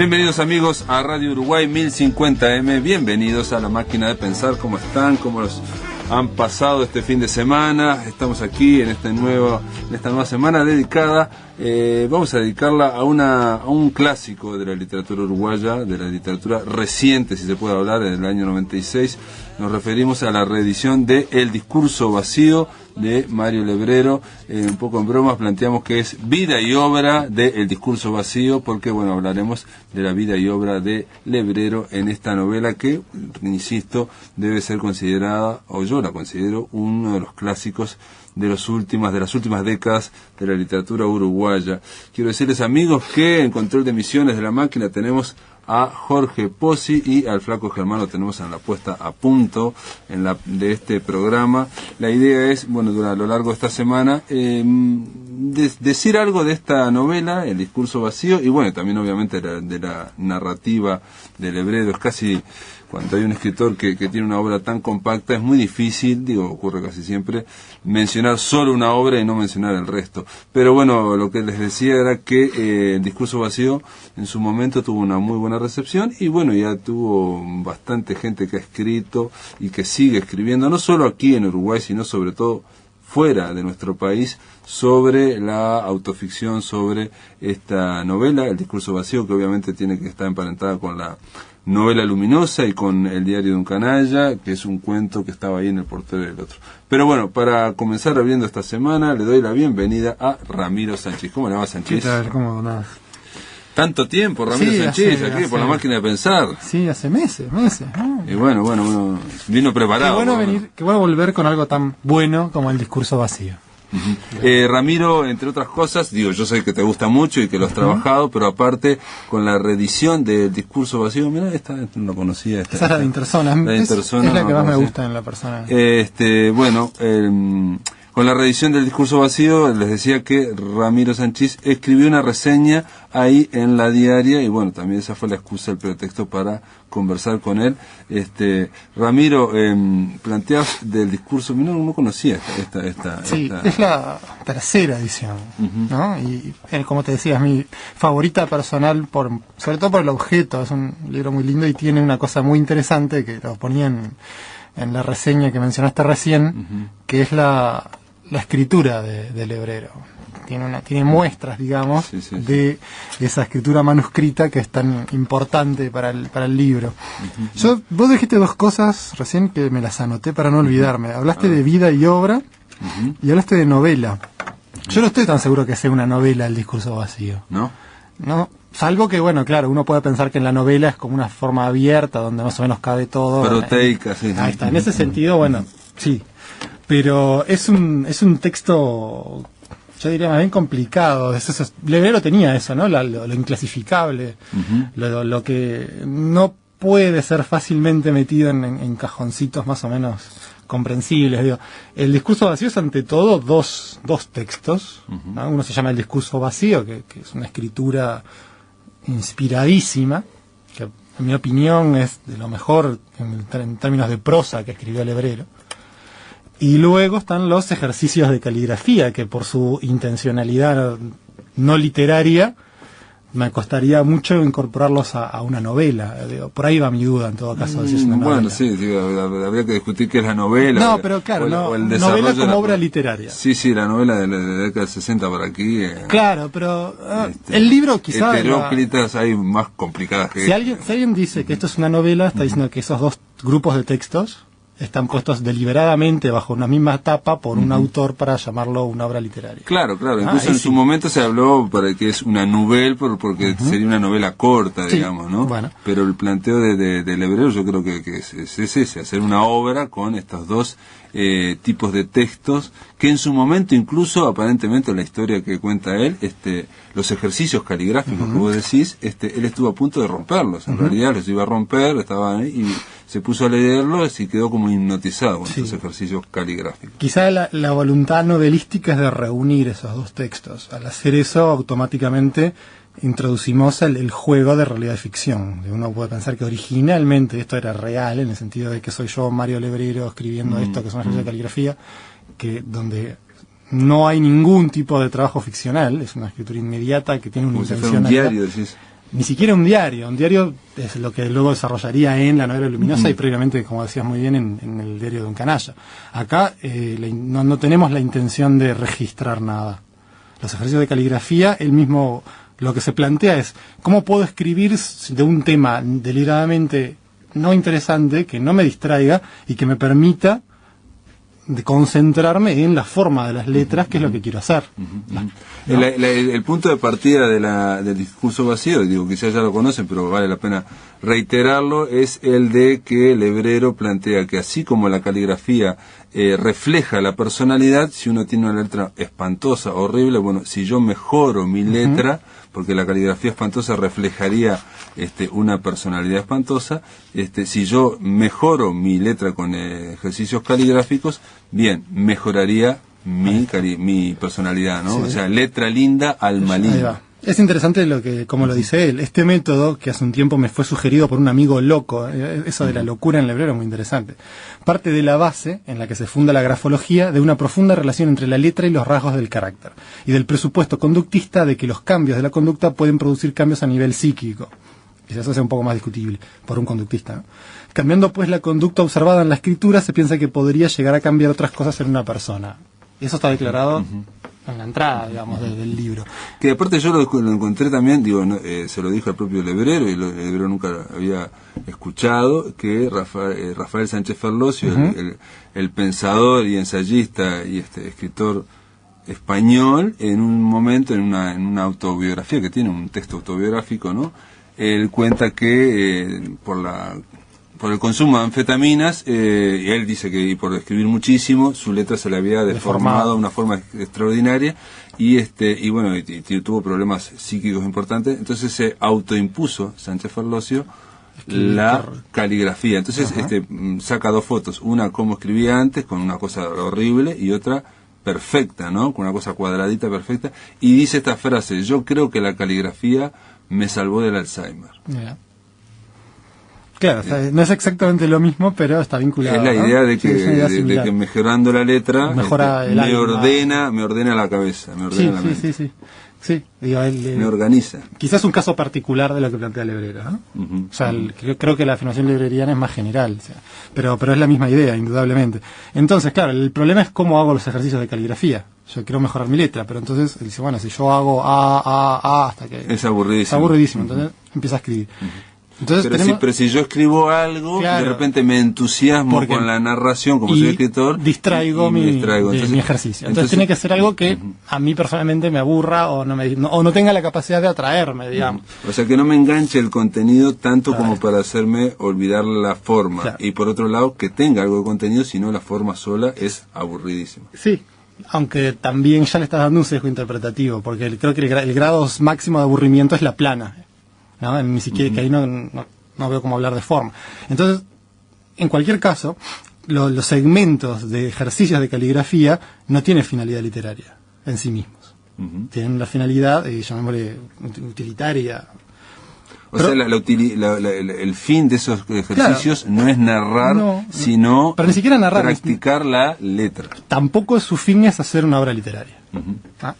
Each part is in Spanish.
Bienvenidos amigos a Radio Uruguay 1050M, bienvenidos a La Máquina de Pensar. ¿Cómo están? ¿Cómo los han pasado este fin de semana? Estamos aquí en esta nueva semana dedicada, vamos a dedicarla a un clásico de la literatura uruguaya, de la literatura reciente, si se puede hablar, del año 96. Nos referimos a la reedición de El discurso vacío de Mario Lebrero. Un poco en bromas planteamos que es vida y obra de El discurso vacío, porque bueno, hablaremos de la vida y obra de Lebrero en esta novela que, insisto, debe ser considerada, o yo la considero, uno de los clásicos de las últimas décadas de la literatura uruguaya. Quiero decirles, amigos, que en control de emisiones de La Máquina tenemos a Jorge Pozzi y al Flaco Germán. Lo tenemos en la puesta a punto de este programa. La idea es, bueno, a lo largo de esta semana, decir algo de esta novela, El discurso vacío, y bueno, también obviamente de la narrativa de Lebrero. Es casi, cuando hay un escritor que tiene una obra tan compacta, es muy difícil, ocurre casi siempre, mencionar solo una obra y no mencionar el resto. Pero bueno, lo que les decía era que El discurso vacío en su momento tuvo una muy buena recepción, y bueno, ya tuvo bastante gente que ha escrito y que sigue escribiendo, no solo aquí en Uruguay, sino sobre todo fuera de nuestro país, sobre la autoficción, sobre esta novela, El discurso vacío, que obviamente tiene que estar emparentada con la novela luminosa y con El diario de un canalla, que es un cuento que estaba ahí en el portero del otro. Pero bueno, para comenzar abriendo esta semana, le doy la bienvenida a Ramiro Sánchez. ¿Cómo le va, Sánchez? ¿Qué tal? ¿Cómo andás? Tanto tiempo, Ramiro Sánchez, aquí por La Máquina de Pensar. Sí, hace meses. Y bueno, vino preparado. Qué bueno volver con algo tan bueno como El discurso vacío. Ramiro, entre otras cosas, yo sé que te gusta mucho y que lo has trabajado, pero aparte con la reedición del discurso vacío, mira, esta no lo conocía. Esa es la de Intersona. Es la que más me gusta en la persona. Con la reedición del discurso vacío, les decía que Ramiro Sánchez escribió una reseña ahí en La Diaria, y bueno, también esa fue la excusa, el pretexto para conversar con él. Ramiro, planteas del discurso, no conocía esta. Sí, es la tercera edición, ¿no? Y como te decía, es mi favorita personal, sobre todo por el objeto. Es un libro muy lindo y tiene una cosa muy interesante que lo ponía en la reseña que mencionaste recién, que es la escritura de Lebrero. Tiene muestras, digamos, de esa escritura manuscrita que es tan importante para el libro. Vos dijiste dos cosas recién que me las anoté para no olvidarme. Hablaste de vida y obra y hablaste de novela. Yo no estoy tan seguro que sea una novela El discurso vacío. ¿No? No, salvo que, bueno, claro, uno puede pensar que en la novela es como una forma abierta donde más o menos cabe todo. Proteica, sí. Ahí está, en ese sentido, bueno, sí. Pero es un texto, yo diría, más bien complicado. Lebrero tenía eso, ¿no? Lo inclasificable, lo que no puede ser fácilmente metido en cajoncitos más o menos comprensibles. El discurso vacío es ante todo dos textos, ¿no? Uno se llama El discurso vacío, que es una escritura inspiradísima, que en mi opinión es de lo mejor en términos de prosa que escribió Lebrero. Y luego están los ejercicios de caligrafía, que por su intencionalidad no literaria me costaría mucho incorporarlos a una novela. Por ahí va mi duda, en todo caso, si es una novela. Bueno, sí, habría que discutir qué es la novela. No, pero claro, novela como obra literaria. Sí, la novela de la década del 60 por aquí. Claro, pero el libro quizás... Heteróclitas hay más complicadas que... Si alguien dice que esto es una novela, está diciendo que esos dos grupos de textos están puestos deliberadamente bajo una misma tapa por un autor para llamarlo una obra literaria. Claro, incluso en su momento se habló para que es una novela, porque sería una novela corta, digamos, ¿no? Bueno. Pero el planteo de Lebrero yo creo que es ese, hacer una obra con estos dos tipos de textos, que en su momento incluso, aparentemente, la historia que cuenta él, los ejercicios caligráficos que vos decís, él estuvo a punto de romperlos. En realidad los iba a romper, estaban ahí, y se puso a leerlos y quedó como hipnotizado con esos ejercicios caligráficos. Quizá la voluntad novelística es de reunir esos dos textos. Al hacer eso, automáticamente introducimos el juego de realidad y ficción. Uno puede pensar que originalmente esto era real, en el sentido de que soy yo, Mario Lebrero, escribiendo esto, que es una ejercicio de caligrafía, que donde no hay ningún tipo de trabajo ficcional, es una escritura inmediata que tiene una como intención. Si fuera un diario, decís. ni siquiera un diario es lo que luego desarrollaría en La novela luminosa y previamente, como decías muy bien, en el diario de un canalla. Acá no tenemos la intención de registrar nada. Los ejercicios de caligrafía, él mismo lo que se plantea es cómo puedo escribir de un tema deliberadamente no interesante, que no me distraiga y que me permita de concentrarme en la forma de las letras, que es lo que quiero hacer. ¿No? El punto de partida del discurso vacío, digo, quizás ya lo conocen, pero vale la pena reiterarlo, es el de que Lebrero plantea que así como la caligrafía refleja la personalidad, si uno tiene una letra espantosa, horrible, bueno, si yo mejoro mi letra, porque la caligrafía espantosa reflejaría una personalidad espantosa, si yo mejoro mi letra con ejercicios caligráficos, bien, mejoraría mi personalidad, ¿no? Sí. O sea, letra linda, alma linda. Es interesante como lo dice él, este método que hace un tiempo me fue sugerido por un amigo loco, eso de la locura en Lebrero es muy interesante. Parte de la base en la que se funda la grafología de una profunda relación entre la letra y los rasgos del carácter, y del presupuesto conductista de que los cambios de la conducta pueden producir cambios a nivel psíquico. Quizás eso sea un poco más discutible por un conductista, ¿no? Cambiando pues la conducta observada en la escritura, se piensa que podría llegar a cambiar otras cosas en una persona. Y eso está declarado en la entrada, digamos, del libro. Que aparte yo lo encontré también, digo, se lo dijo al propio Lebrero, y Lebrero nunca lo había escuchado, que Rafael Sánchez Ferlosio, el pensador y ensayista y escritor español, en un momento, en una autobiografía que tiene, un texto autobiográfico, ¿no? Él cuenta que por el consumo de anfetaminas, y él dice que por escribir muchísimo, su letra se le había deformado de una forma extraordinaria, y bueno, y tuvo problemas psíquicos importantes. Entonces se autoimpuso Sánchez Ferlosio la caligrafía. Entonces saca dos fotos, una como escribía antes, con una cosa horrible, y otra perfecta, ¿no? Con una cosa cuadradita perfecta, y dice esta frase: yo creo que la caligrafía me salvó del Alzheimer. Yeah. Claro, o sea, no es exactamente lo mismo, pero está vinculado. Es la idea, ¿no? de que mejorando la letra mejora me ordena la cabeza, me ordena la mente. Sí, digo, me organiza. Quizás un caso particular de lo que plantea Lebrero, ¿no? O sea, creo que la afirmación lebreriana es más general, o sea, pero es la misma idea, indudablemente. Entonces, claro, el problema es cómo hago los ejercicios de caligrafía. Yo quiero mejorar mi letra, pero entonces él dice, bueno, si yo hago A hasta que... Es aburridísimo. Es aburridísimo, entonces empieza a escribir. Entonces, pero si yo escribo algo, claro, de repente me entusiasmo con la narración, como soy escritor, distraigo mi ejercicio. Entonces tiene que ser algo que a mí personalmente me aburra o no tenga la capacidad de atraerme, digamos. O sea, que no me enganche el contenido tanto como para hacerme olvidar la forma. Claro. Y por otro lado, que tenga algo de contenido, si no la forma sola es aburridísima. Sí. Aunque también ya le estás dando un sesgo interpretativo, porque creo que el grado máximo de aburrimiento es la plana, ¿no? Ni siquiera que ahí no veo cómo hablar de forma. Entonces, en cualquier caso, los segmentos de ejercicios de caligrafía no tienen finalidad literaria en sí mismos. Tienen la finalidad, llamémosle utilitaria. Sea, el fin de esos ejercicios, claro, no es narrar, sino pero ni siquiera narrar, practicar la letra. Tampoco su fin es hacer una obra literaria. ¿Ah?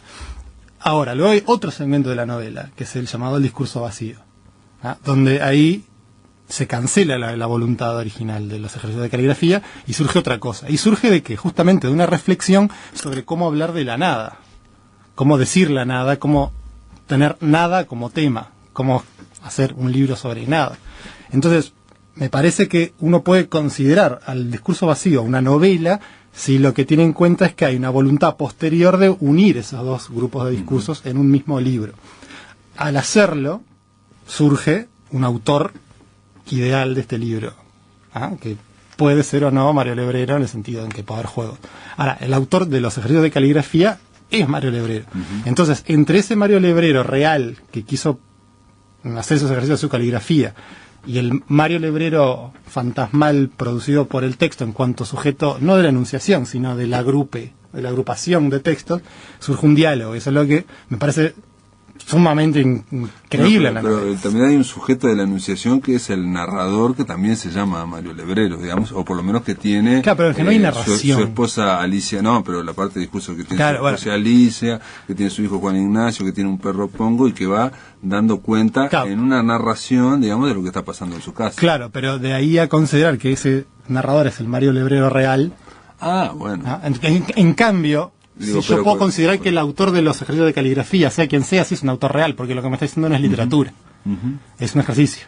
Ahora, luego hay otro segmento de la novela, que es el llamado el discurso vacío, ¿ah? Donde ahí se cancela la voluntad original de los ejercicios de caligrafía y surge otra cosa. ¿Y surge de qué? Justamente de una reflexión sobre cómo hablar de la nada, cómo decir la nada, cómo tener nada como tema, cómo hacer un libro sobre nada. Entonces, me parece que uno puede considerar al discurso vacío una novela si lo que tiene en cuenta es que hay una voluntad posterior de unir esos dos grupos de discursos en un mismo libro. Al hacerlo, surge un autor ideal de este libro, que puede ser o no Mario Lebrero, en el sentido en que puede haber juegos. Ahora, el autor de los ejercicios de caligrafía es Mario Lebrero. Entonces, entre ese Mario Lebrero real que quiso hacer esos ejercicios de su caligrafía y el Mario Lebrero fantasmal producido por el texto en cuanto sujeto, no de la enunciación, sino de la agrupación de textos, surge un diálogo. Eso es lo que me parece sumamente increíble. Pero también hay un sujeto de la Anunciación que es el narrador, que también se llama Mario Lebrero, digamos, o por lo menos que tiene... Claro, pero es que no hay narración. Su esposa Alicia, no, pero la parte de discurso que tiene claro, su esposa Alicia, que tiene su hijo Juan Ignacio, que tiene un perro Pongo y que va dando cuenta en una narración, digamos, de lo que está pasando en su casa. Claro, pero de ahí a considerar que ese narrador es el Mario Lebrero real... Bueno. En cambio... Digo, si yo puedo considerar que el autor de los ejercicios de caligrafía, sea quien sea, sí es un autor real, porque lo que me está diciendo no es literatura, es un ejercicio.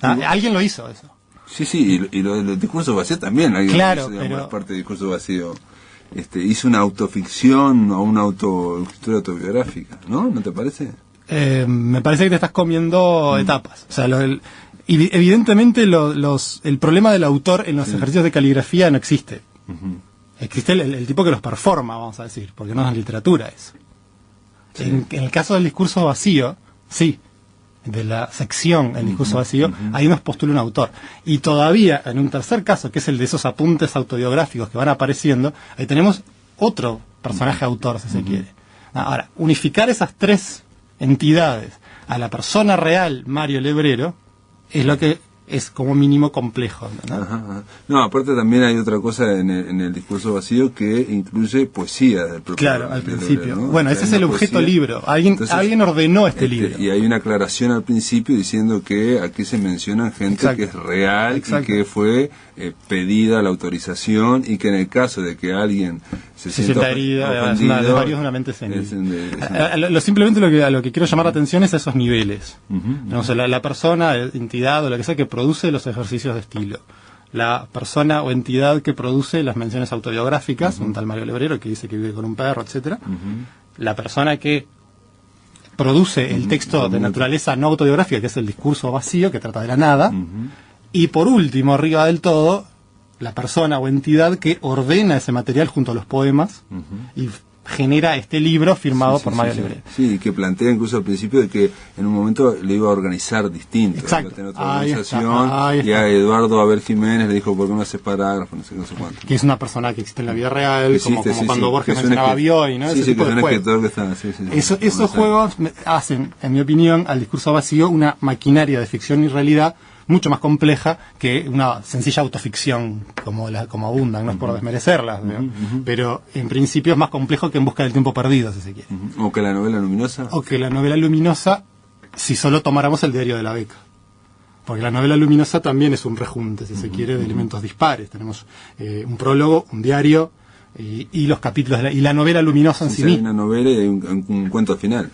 Alguien lo hizo eso. Sí, y lo del discurso vacío también. Alguien claro, lo hizo, pero... parte del discurso vacío. Hizo una autoficción o una historia autobiográfica, ¿no? ¿No te parece? Me parece que te estás comiendo etapas. O sea, evidentemente el problema del autor en los ejercicios de caligrafía no existe. Existe el tipo que los performa, vamos a decir, porque no es literatura eso. Sí. En el caso del discurso vacío, sí, de la sección El discurso vacío, ahí nos postula un autor. Y todavía, en un tercer caso, que es el de esos apuntes autobiográficos que van apareciendo, ahí tenemos otro personaje autor, si se quiere. Ahora, unificar esas tres entidades a la persona real, Mario Lebrero, es lo que es como mínimo complejo, ¿no? No, aparte también hay otra cosa en el discurso vacío que incluye poesía del propio. Claro, al principio. ¿No? Bueno, ese es el objeto poesía. Libro. Alguien ordenó este libro. Y hay una aclaración al principio diciendo que aquí se menciona gente que es real y que fue pedida la autorización y que en el caso de que alguien se sienta herida, es una mente senil. Simplemente a lo que quiero llamar la atención es a esos niveles. O sea, la persona, entidad o lo que sea que produce los ejercicios de estilo. La persona o entidad que produce las menciones autobiográficas, un tal Mario Lebrero que dice que vive con un perro, etcétera. La persona que produce el texto de naturaleza no autobiográfica, que es el discurso vacío, que trata de la nada. Y por último, arriba del todo, la persona o entidad que ordena ese material junto a los poemas y genera este libro firmado por Mario Lebrero. Sí, que plantea incluso al principio de que en un momento lo iba a organizar distinto. Exacto. Iba a tener otra organización. Y a Eduardo Abel Jiménez le dijo, ¿por qué no haces parágrafo? No sé cuánto. Que es una persona que existe en la vida real, como cuando Borges mencionaba a Bioy, ¿no? Sí, que es un escritor que está... Esos juegos hacen, en mi opinión, al discurso vacío una maquinaria de ficción y realidad mucho más compleja que una sencilla autoficción como abundan, no es por desmerecerlas, pero en principio es más complejo que En busca del tiempo perdido, si se quiere. O que la novela luminosa. O que la novela luminosa, si solo tomáramos el diario de la beca. Porque la novela luminosa también es un rejunte, si se quiere, de elementos dispares. Tenemos un prólogo, un diario y los capítulos, y la novela luminosa en sí misma. Hay una novela y un cuento final.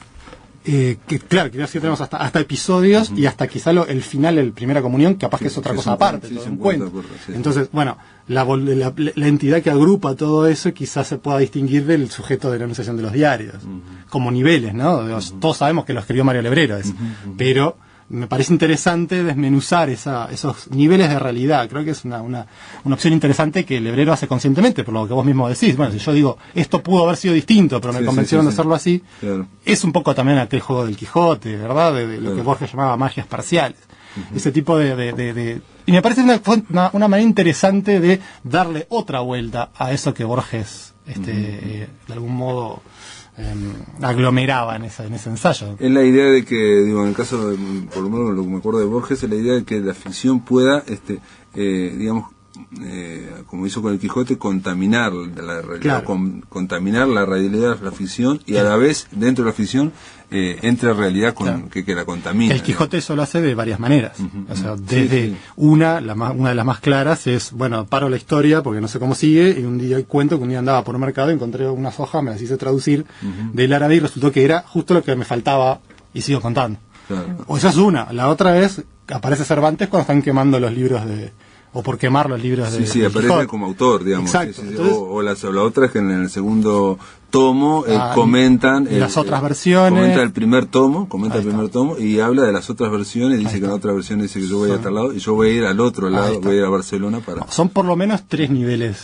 Claro, que tenemos hasta episodios y hasta quizá el final, el Primera Comunión, capaz que es otra cosa aparte, todo un cuento. Entonces, bueno, la entidad que agrupa todo eso quizás se pueda distinguir del sujeto de la Anunciación de los diarios, como niveles, ¿no? Todos sabemos que lo escribió Mario Lebrero, pero me parece interesante desmenuzar esos niveles de realidad. Creo que es una opción interesante que Lebrero hace conscientemente, por lo que vos mismo decís. Bueno, si yo digo, esto pudo haber sido distinto, pero me convencieron de hacerlo así, es un poco también aquel juego del Quijote, ¿verdad? De lo que Borges llamaba magias parciales. Ese tipo de... Y me parece una manera interesante de darle otra vuelta a eso que Borges, de algún modo... aglomeraba en ese ensayo. Es la idea de que, en el caso de, por lo menos lo que me acuerdo de Borges, es la idea de que la ficción pueda, como hizo con el Quijote, contaminar la realidad, contaminar la realidad de la ficción y a la vez, dentro de la ficción, entre realidad que la contamina. El Quijote eso lo hace de varias maneras. O sea, desde una de las más claras es, paro la historia porque no sé cómo sigue, y un día cuento que un día andaba por un mercado, encontré unas hojas, me las hice traducir del árabe y resultó que era justo lo que me faltaba y sigo contando. O esa es una. La otra es, aparece Cervantes cuando están quemando los libros o por quemar los libros de aparece Quijote. Como autor, digamos. Exacto. Entonces, o la otra es que en el segundo tomo comentan las otras versiones, comenta el primer tomo y habla de las otras versiones, dice que en otra versión dice que yo voy a tal lado y yo voy a ir al otro lado, voy a ir a Barcelona para... Son por lo menos 3 niveles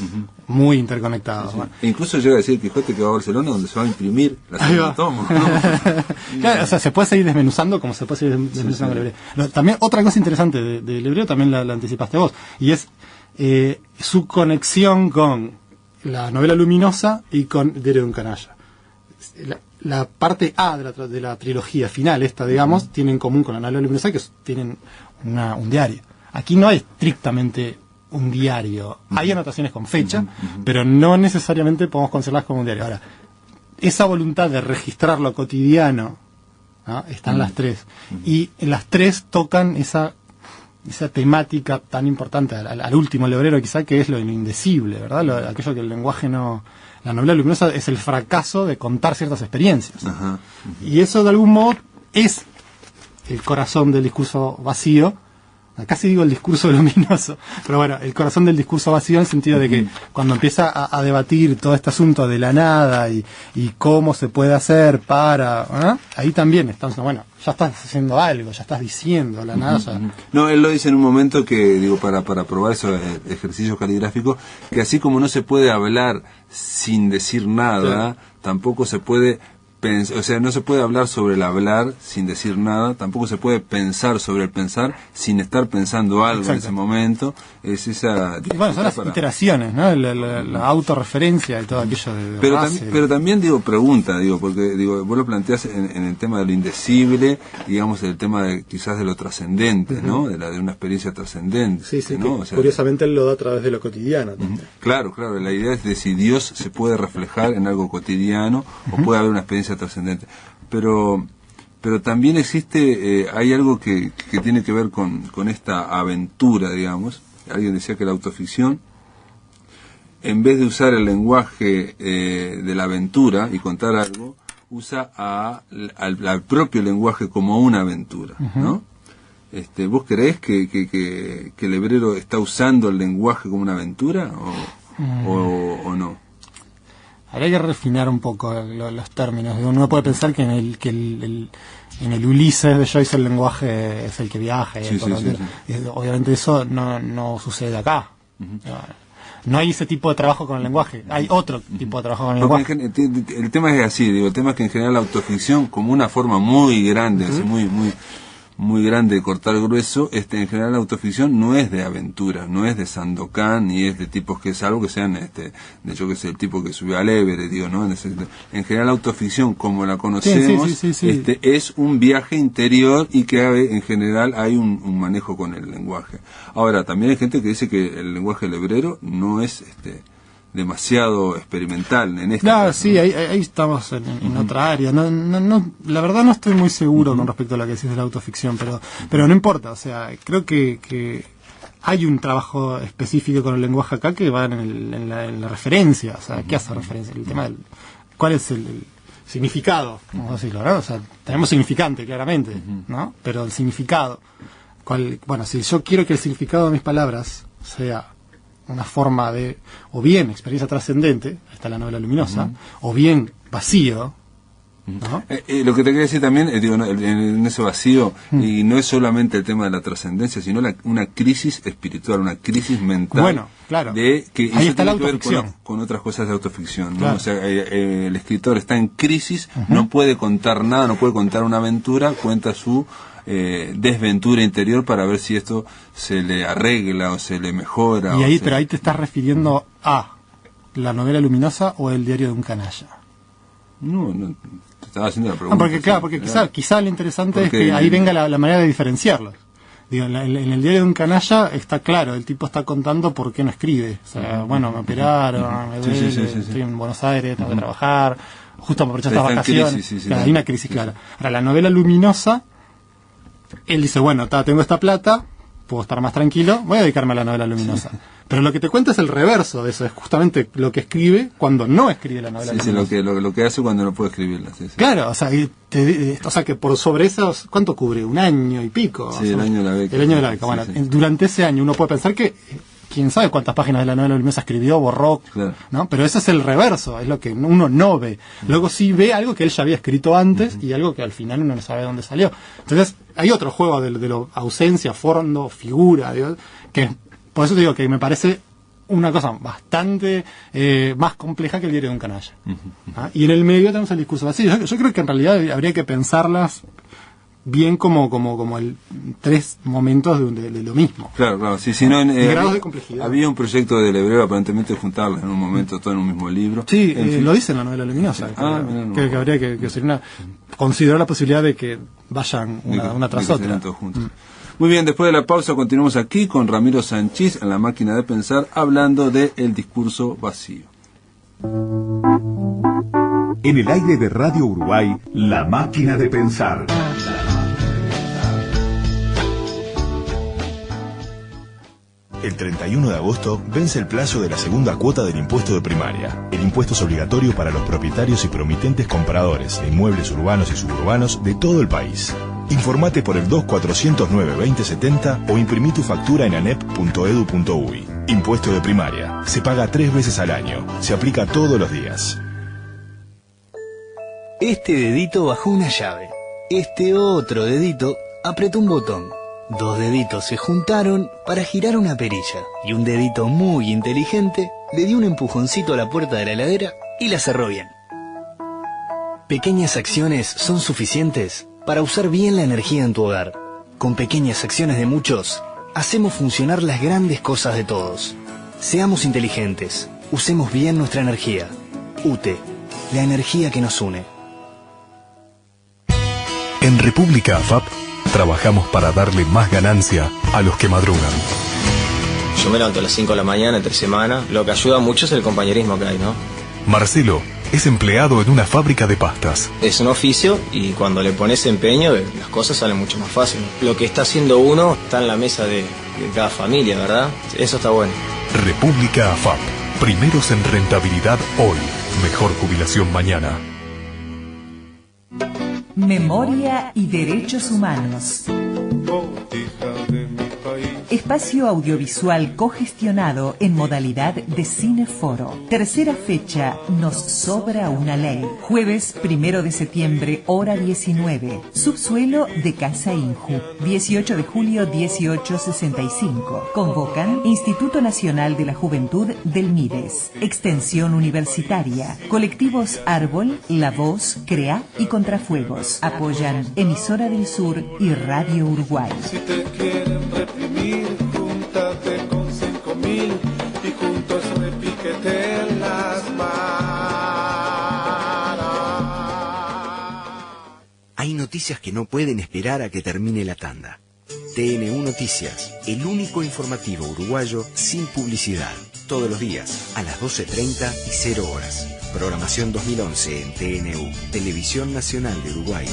muy interconectados. E incluso llega a decir Quijote que va a Barcelona donde se va a imprimir la segunda tomo, ¿no? Claro, o sea, se puede seguir desmenuzando como se puede seguir desmenuzando Lebrero. También otra cosa interesante de Lebrero, también la anticipaste vos, y es su conexión con la novela luminosa y con Diario de un canalla. la parte A de la trilogía final, esta, digamos, tiene en común con la novela luminosa que tienen un diario. Aquí no hay estrictamente un diario. Hay anotaciones con fecha, pero no necesariamente podemos considerarlas como un diario. Ahora, esa voluntad de registrar lo cotidiano, ¿no? Están las tres. Y en las tres tocan esa temática tan importante al último lebrero, quizá, que es lo indecible, ¿verdad? Aquello que el lenguaje no... La novela luminosa es el fracaso de contar ciertas experiencias. Ajá. Y eso, de algún modo, es el corazón del discurso vacío. Casi digo el discurso luminoso, pero bueno, el corazón del discurso vacío en el sentido de que cuando empieza a debatir todo este asunto de la nada y cómo se puede hacer para... ahí también estamos, bueno, ya estás haciendo algo, ya estás diciendo la nada. Ya... No, él lo dice en un momento que, digo, para probar esos ejercicios caligráficos, que así como no se puede hablar sin decir nada, tampoco se puede... O sea, no se puede hablar sobre el hablar sin decir nada, tampoco se puede pensar sobre el pensar sin estar pensando algo. Exacto. En ese momento. Es esa... Bueno, son las iteraciones, ¿no? La autorreferencia y todo aquello de pero también, digo, pregunta, porque vos lo planteás en el tema de lo indecible, digamos, el tema de quizás de lo trascendente, ¿no? De una experiencia trascendente. Sí, ¿no? O sea, curiosamente él lo da a través de lo cotidiano. Claro, la idea es de si Dios se puede reflejar en algo cotidiano o puede haber una experiencia trascendente, pero también existe, hay algo que tiene que ver con esta aventura, digamos. Alguien decía que la autoficción, en vez de usar el lenguaje de la aventura y contar algo, usa al propio lenguaje como una aventura, ¿no? ¿Vos creés que el hebrero está usando el lenguaje como una aventura o no? Habría que refinar un poco los términos. Uno puede pensar que en el Ulises de Joyce el lenguaje es el que viaja. Obviamente eso no sucede acá. No hay ese tipo de trabajo con el lenguaje. Hay otro tipo de trabajo con el lenguaje. El tema es así, el tema es que en general la autoficción, como una forma muy grande, así muy grande de cortar grueso, en general la autoficción no es de aventura, no es de Sandokan, ni es de tipos que salvo que sean de yo que sé, el tipo que subió al Everest, ¿no? En general la autoficción como la conocemos es un viaje interior y que en general hay un manejo con el lenguaje. Ahora, también hay gente que dice que el lenguaje lebrero no es demasiado experimental en este Claro, caso, sí, ¿no? ahí estamos en otra área. No, la verdad no estoy muy seguro con respecto a lo que decís de la autoficción, pero no importa. O sea, creo que hay un trabajo específico con el lenguaje acá que va en la referencia. O sea, ¿qué hace referencia? El tema ¿cuál es el significado? Vamos a decirlo, ¿no? O sea, tenemos significante, claramente, ¿no? Pero el significado. Bueno, si yo quiero que el significado de mis palabras sea una forma de, o bien experiencia trascendente, ahí está la novela luminosa, o bien vacío, ¿no? Lo que te quería decir también, en ese vacío, y no es solamente el tema de la trascendencia, sino una crisis espiritual, una crisis mental. Bueno, claro. Que ahí está la tiene que autoficción. ver con otras cosas de autoficción, ¿no? Claro. O sea, el escritor está en crisis, no puede contar nada, no puede contar una aventura, cuenta su desventura interior para ver si esto se le arregla o se le mejora. Pero ahí te estás refiriendo a la novela luminosa o el diario de un canalla. No, te estaba haciendo la pregunta. Porque quizá lo interesante es que ahí venga la manera de diferenciarlos. Digo, en el diario de un canalla está claro, el tipo está contando por qué no escribe. O sea, bueno, me operaron, me duele, estoy en Buenos Aires, tengo que trabajar, justo por estas vacaciones. Hay una crisis clara. Ahora, la novela luminosa, él dice, bueno, tengo esta plata, puedo estar más tranquilo, voy a dedicarme a la novela luminosa. Pero lo que te cuenta es el reverso de eso, es justamente lo que escribe cuando no escribe la novela luminosa. Sí, lo que hace cuando no puede escribirla. Claro, o sea, que por sobre esos, ¿cuánto cubre? ¿Un año y pico? Sí, el año de la beca. El año de la beca. Bueno, durante ese año uno puede pensar que quién sabe cuántas páginas de la novela luminosa escribió, borró, claro, ¿no? Pero ese es el reverso, es lo que uno no ve. Luego sí ve algo que él ya había escrito antes y algo que al final uno no sabe de dónde salió. Entonces, hay otro juego de lo ausencia, fondo, figura, que por eso te digo que me parece una cosa bastante más compleja que el diario de un canalla. Y en el medio tenemos el discurso vacío. Yo creo que en realidad habría que pensarlas bien como tres momentos de lo mismo. Claro, sí, si no, grados de complejidad. Había un proyecto de Lebrero aparentemente juntarlas en un momento todo en un mismo libro. Sí, lo dice en la novela luminosa, que habría que sería considerar la posibilidad de que vayan una tras otra. Muy bien, después de la pausa continuamos aquí con Ramiro Sanchís en La Máquina de Pensar, hablando de el discurso vacío. En el aire de Radio Uruguay, La Máquina de Pensar. El 31 de agosto vence el plazo de la segunda cuota del impuesto de primaria. El impuesto es obligatorio para los propietarios y promitentes compradores de inmuebles urbanos y suburbanos de todo el país. Informate por el 2409-2070 o imprimí tu factura en anep.edu.uy. Impuesto de primaria. Se paga 3 veces al año. Se aplica todos los días. Este dedito bajó una llave. Este otro dedito apretó un botón. 2 deditos se juntaron para girar una perilla. Y un dedito muy inteligente le dio un empujoncito a la puerta de la heladera y la cerró bien. Pequeñas acciones son suficientes para usar bien la energía en tu hogar. Con pequeñas acciones de muchos, hacemos funcionar las grandes cosas de todos. Seamos inteligentes, usemos bien nuestra energía. UTE, la energía que nos une. En República AFAP, trabajamos para darle más ganancia a los que madrugan. Yo me levanto a las 5 de la mañana entre semana. Lo que ayuda mucho es el compañerismo que hay, ¿no? Marcelo es empleado en una fábrica de pastas. Es un oficio y cuando le pones empeño, las cosas salen mucho más fácil. Lo que está haciendo uno está en la mesa de cada familia, ¿verdad? Eso está bueno. República AFAP. Primeros en rentabilidad hoy. Mejor jubilación mañana. Memoria y Derechos Humanos. Espacio audiovisual cogestionado en modalidad de cineforo. Tercera fecha, Nos sobra una ley. Jueves 1 de septiembre, hora 19. Subsuelo de Casa Inju. 18 de julio, 1865. Convocan Instituto Nacional de la Juventud del MIDES. Extensión Universitaria. Colectivos Árbol, La Voz, CREA y Contrafuegos. Apoyan Emisora del Sur y Radio Uruguay. Si te quieren reprimir, júntate con 5.000 y juntos repiqueten las manos. Hay noticias que no pueden esperar a que termine la tanda. TNU Noticias, el único informativo uruguayo sin publicidad. Todos los días, a las 12:30 y 0 horas. Programación 2011 en TNU, Televisión Nacional de Uruguay.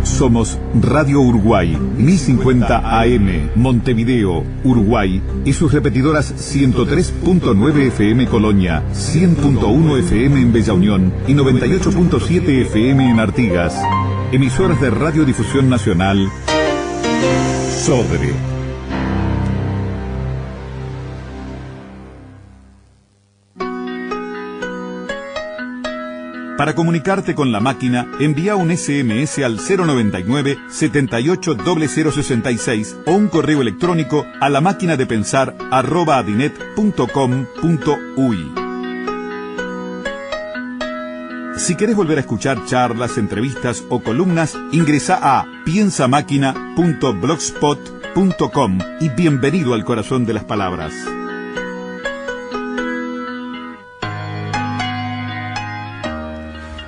Somos Radio Uruguay, 1050 AM, Montevideo, Uruguay, y sus repetidoras 103.9 FM Colonia, 100.1 FM en Bella Unión y 98.7 FM en Artigas. Emisoras de Radiodifusión Nacional, Sodre. Para comunicarte con la máquina, envía un SMS al 099-780066 o un correo electrónico a lamaquinadepensar@adinet.com.uy. Si querés volver a escuchar charlas, entrevistas o columnas, ingresa a piensamáquina.blogspot.com y bienvenido al corazón de las palabras.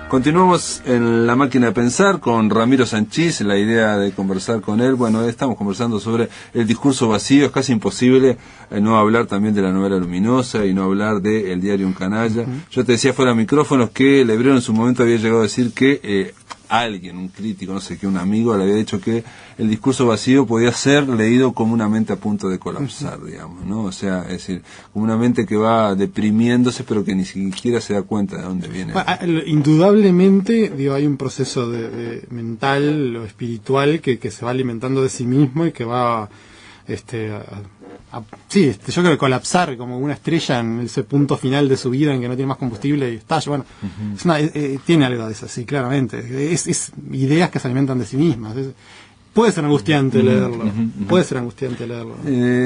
Continuamos en La Máquina de Pensar con Ramiro Sanchís, la idea de conversar con él. Bueno, estamos conversando sobre el discurso vacío. Es casi imposible no hablar también de la novela luminosa y no hablar de El diario Un Canalla. Yo te decía fuera de micrófonos que Lebrero en su momento había llegado a decir que alguien, un crítico, no sé qué, un amigo, le había dicho que el discurso vacío podía ser leído como una mente a punto de colapsar, digamos, ¿no? O sea, es decir, como una mente que va deprimiéndose pero que ni siquiera se da cuenta de dónde viene. Bueno, indudablemente, digo, hay un proceso de mental o espiritual que se va alimentando de sí mismo y que va yo creo que colapsar como una estrella en ese punto final de su vida en que no tiene más combustible y estalla. Bueno, tiene algo de eso, sí, claramente. Es ideas que se alimentan de sí mismas. Puede ser angustiante leerlo. Puede ser angustiante leerlo.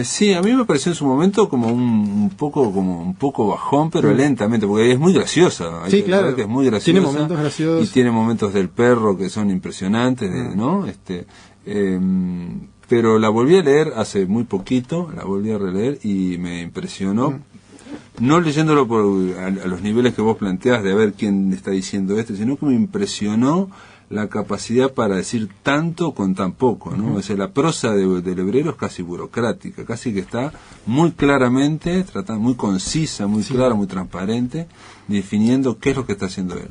Sí, a mí me pareció en su momento como un poco bajón, pero lentamente, porque es muy graciosa. Sí, claro. Que es muy graciosa. Tiene momentos graciosos. Y tiene momentos del perro que son impresionantes, ¿no? Pero la volví a leer hace muy poquito, la volví a releer y me impresionó. No leyéndolo a los niveles que vos planteás de ver quién está diciendo sino que me impresionó la capacidad para decir tanto con tan poco, ¿no? O sea, la prosa del hebrero es casi burocrática, casi que está muy claramente, muy concisa, muy clara, muy transparente, definiendo qué es lo que está haciendo él.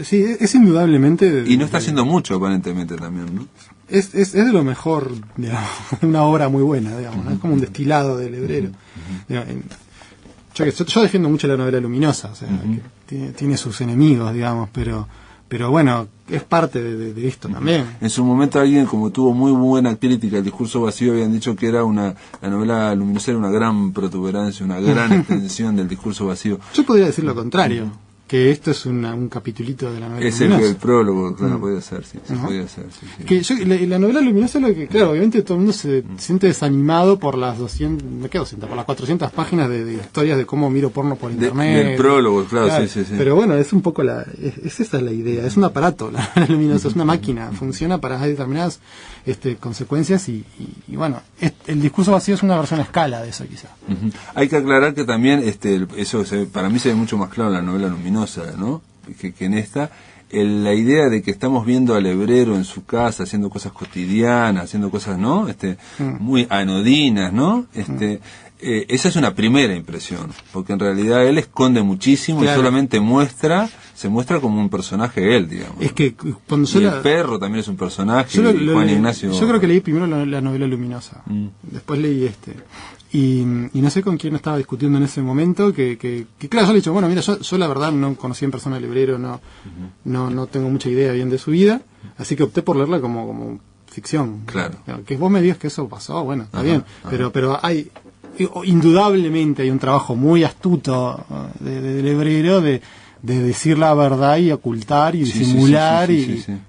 Sí, es indudablemente... Y no está haciendo mucho, aparentemente, también, ¿no? Es de lo mejor, digamos, una obra muy buena, digamos, ¿no? Es como un destilado del hebrero. Yo defiendo mucho la novela luminosa, o sea, que tiene sus enemigos, digamos, pero bueno, es parte de esto también. En su momento alguien, como tuvo muy buena crítica El discurso vacío, habían dicho que la novela luminosa era una gran protuberancia, una gran extensión del discurso vacío. Yo podría decir lo contrario, que esto es un capitulito de la novela luminosa. Es el prólogo, claro, podía ser, sí, podía ser. Sí. Que la novela luminosa, lo que, claro, obviamente todo el mundo se siente desanimado por las 400 páginas de historias de cómo miro porno por internet. Del prólogo, claro, sí. Pero bueno, es un poco esa es la idea, es un aparato, la novela luminosa, es una máquina, funciona para determinadas consecuencias y bueno, el discurso vacío es una versión a escala de eso, quizá. Hay que aclarar que también eso para mí se ve mucho más claro en la novela luminosa, ¿no? Que en esta, la idea de que estamos viendo al hebrero en su casa haciendo cosas cotidianas, haciendo cosas, ¿no? Muy anodinas, ¿no? Esa es una primera impresión, porque en realidad él esconde muchísimo y solamente se muestra como un personaje él, digamos. Es que cuando el perro también es un personaje, Juan Ignacio. Yo creo que leí primero la novela luminosa, después leí y no sé con quién estaba discutiendo en ese momento, que claro, yo le he dicho, bueno, mira, yo la verdad no conocí en persona al hebrero, no tengo mucha idea bien de su vida, así que opté por leerla como ficción. Claro. Que vos me digas que eso pasó, bueno, está bien, pero indudablemente hay un trabajo muy astuto del hebrero de decir la verdad y ocultar y disimular